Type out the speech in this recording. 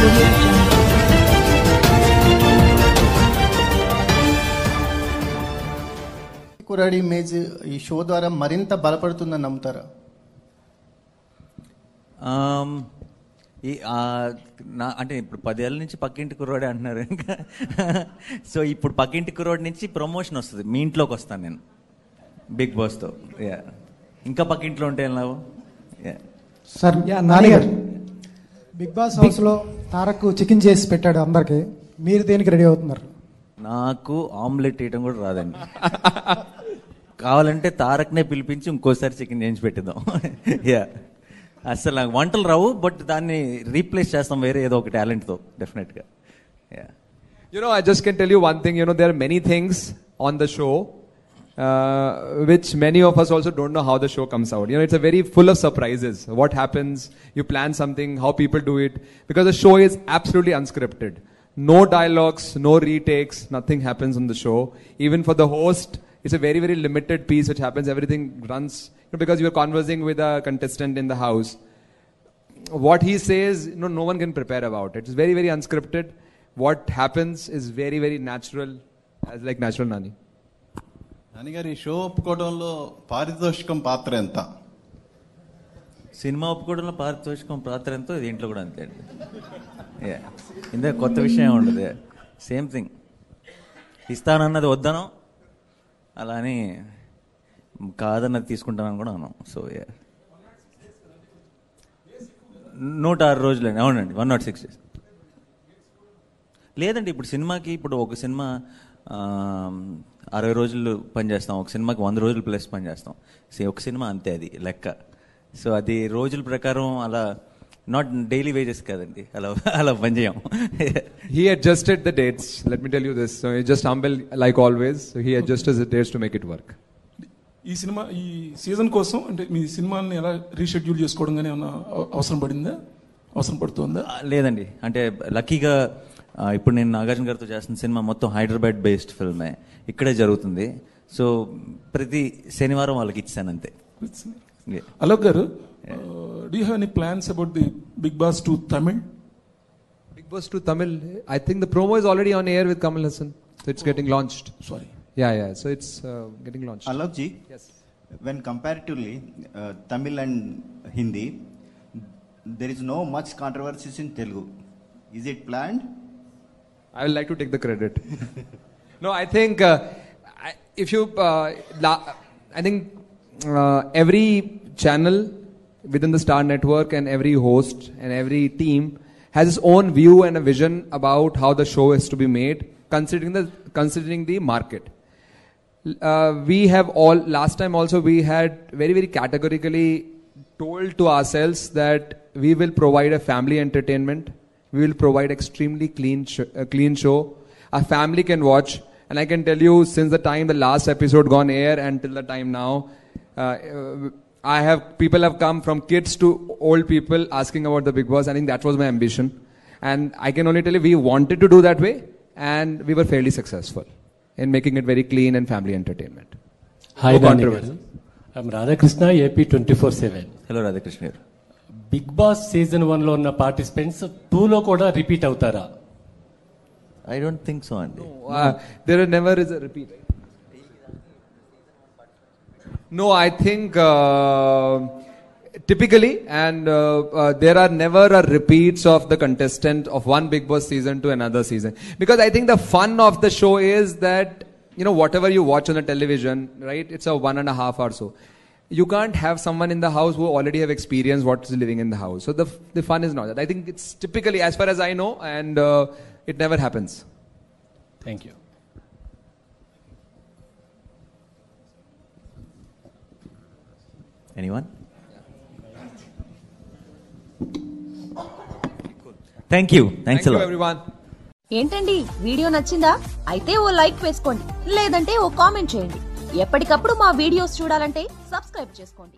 Audio Jungle. కుర్రాడి image ఈ show ద్వారా మరింత బలపడుతుందని నమ్ముతారా? అంటే ఇప్పుడు 10 ఏళ్ళ నుంచి పక్కింటి కుర్రోడే అంటున్నారు ఇంకా. సో ఇప్పుడు పక్కింటి కుర్రోడి నుంచి ప్రమోషన్ వస్తుంది, మీ ఇంట్లోకి వస్తాను నేను బిగ్ బాస్తో. ఇంకా పక్కింట్లో ఉంటే ఏం లాభం? సార్ నాని గారు, బిగ్ బాస్ హౌస్ లో తారక్ చికెన్ చేసి పెట్టాడు అందరికి, మీరు దేనికి రెడీ అవుతున్నారు? నాకు ఆమ్లెట్ వేయడం కూడా రాదండి. కావాలంటే తారక్నే పిలిపించి ఇంకోసారి చికెన్ చేయించి పెట్టిద్దాం. యా, అసలు నాకు వంటలు రావు, బట్ దాన్ని రీప్లేస్ చేస్తాం వేరే ఏదో ఒక టాలెంట్తో డెఫినెట్గా. Yeah, I just can tell you one thing. There are many things on the show which many of us also don't know how the show comes out. It's a very full of surprises. What happens, you plan something, how people do it, because the show is absolutely unscripted. No dialogues, no retakes, nothing happens on the show. Even for the host, it's a very, very limited piece which happens. Everything runs, because you're conversing with a contestant in the house. What he says, no one can prepare about it. It's very, very unscripted. What happens is very, very natural, as like natural Nani. Nani garu, ee show ఒప్పుకోవడంలో పారితోషికం పాత్ర ఎంత? Cinema ఒప్పుకోవడంలో పారితోషికం పాత్ర ఎంతో దీంట్లో కూడా అంతే అండి. ఇందులో కొత్త విషయం ఉండదు, సేమ్ థింగ్. ఇస్తానన్నది వద్దనం, అలా అని కాదన్నది తీసుకుంటానని కూడా అన్నాం. సో 106 రోజులండి. అవునండి, 106 days. లేదండి, ఇప్పుడు సినిమాకి, ఇప్పుడు ఒక సినిమా 60 రోజులు పనిచేస్తాం, ఒక సినిమాకి 100 రోజులు ప్లస్ పనిచేస్తాం. ఒక సినిమా అంతే, అది లెక్క. సో అది రోజుల ప్రకారం అలా, నాట్ డైలీ వేజెస్ కాదండి, అలా పనిచేయం. He adjusted the dates. Let me tell you this. So he's just humble like always. So he adjusted the dates to make it work. ఈ సీజన్ కోసం అంటే మీ సినిమాని ఎలా రీషెడ్యూల్ చేసుకోవడం కానీ ఏమన్నా అవసరం పడుతుందా? లేదండి, అంటే లక్కీగా ఇప్పుడు నేను నాగార్జున గారితో చేస్తున్న సినిమా మొత్తం హైదరాబాద్ బేస్డ్ ఫిల్మే, ఇక్కడే జరుగుతుంది. సో ప్రతి శనివారం వాళ్ళకి ఇచ్చాను అంతే. అలోక్ గారు, do you have any plans about the Big Boss to Tamil? Big Boss to Tamil, I think the promo is already on air with Kamal Hassan. So it's getting launched. Sorry. Yeah. So it's getting launched. Alok ji, yes. When comparatively Tamil and Hindi, there is no much controversies in Telugu. Is it planned? I would like to take the credit. No, I think if you, I think every channel within the Star Network and every host and every team has its own view and a vision about how the show is to be made, considering the market. We have all, last time also we had very, very categorically told to ourselves that we will provide a family entertainment. We will provide extremely clean show. A family can watch. And I can tell you, since the time the last episode gone air until the time now, people have come from kids to old people asking about the Big Boss. I think that was my ambition. And I can only tell you, we wanted to do that way. And we were fairly successful in making it very clean and family entertainment. Hi, Nani. I'm Radhakrishna, AP 24/7. Hello, Radhakrishna. Bigg Boss season 1 లో ఉన్న participants 2 లో కూడా repeat అవుతారా? I don't think so అండి. There never is a repeat. No, I think typically, and there are never a repeats of the contestant of one Big Boss season to another season, because I think the fun of the show is that whatever you watch on the television, right, it's a 1.5 hour show. You can't have someone in the house who already have experienced what is living in the house. So the fun is not that. I think it's typically, as far as I know, and it never happens. Thank you. Anyone? Thank you. Thanks a lot. Thank you, everyone. ఏంటండి, video నచ్చిందా? అయితే ఓ like వేసుకోండి, లేదంటే ఓ comment చేయండి. ఎప్పటికప్పుడు మా videos చూడాలంటే subscribe చేసుకోండి.